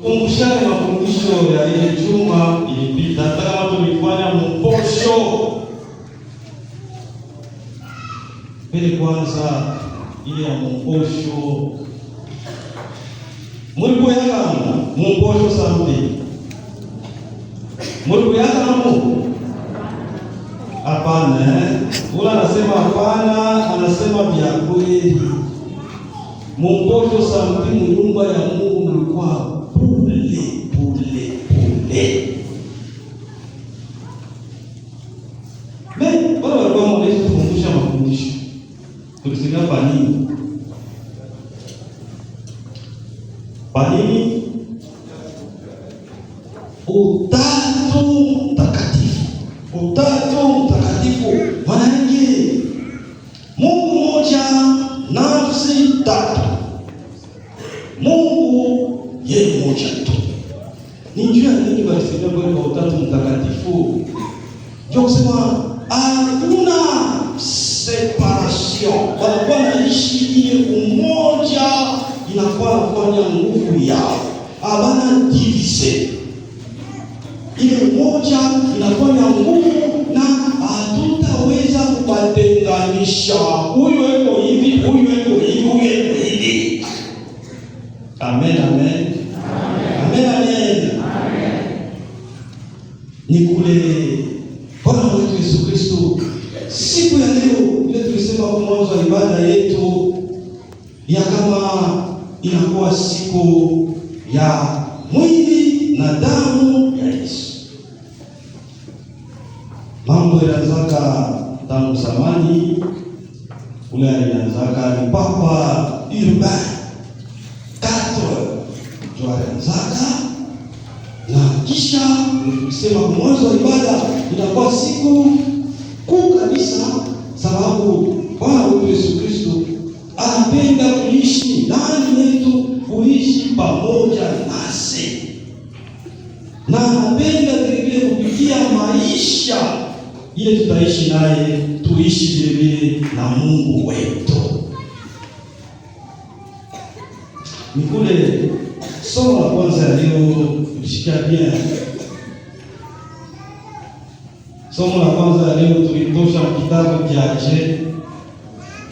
Kumbushane mafundisho ya ile juma ilipita, hata kama tulifanya mposho pili. Kwanza ile ya mposho Mungu yaka mposho sambi Mungu yaka Mungu hapana, ula anasema hapana, anasema vya kweli. Mposho sambi nyumba ya Mungu mlikuwa pule. Wala walikuwa wanaweza kufundisha mafundisho. Tulisema panini? Panini? Utatu Mtakatifu. Utatu Mtakatifu. Maana Mungu mmoja, nafsi tatu. Mungu yeye mmoja tu. Ni njia nini walisema kwa Utatu Mtakatifu? Ndio kusema hakuna separation. Wanakuwa naishi ile umoja, inakuwa kufanya nguvu yao. Habana divise. Ile umoja inafanya nguvu na hatutaweza kuwatenganisha. Huyu yuko hivi, huyu yuko hivi, huyu yuko hivi. Amen, amen. Amen, amen. Ni kule Bwana wetu Yesu Kristo, siku ya leo ile tulisema kwa mwanzo wa ibada yetu ya kama inakuwa siku ya mwili na damu ya Yesu. Mambo yanaanzaka tangu zamani, ule alianzaka ni Papa Urbain 4 ndio alianzaka, na kisha nilisema kwa mwanzo wa ibada inakuwa siku kuu kabisa, sababu Bwana wetu Yesu Kristo anapenda kuishi ndani yetu, kuishi pamoja nasi, na anapenda vile kupitia maisha ile tutaishi naye, tuishi vile na Mungu wetu. Ni kule somo la kwanza leo tulishikia bien. Somo la kwanza leo tulitosha kitabu cha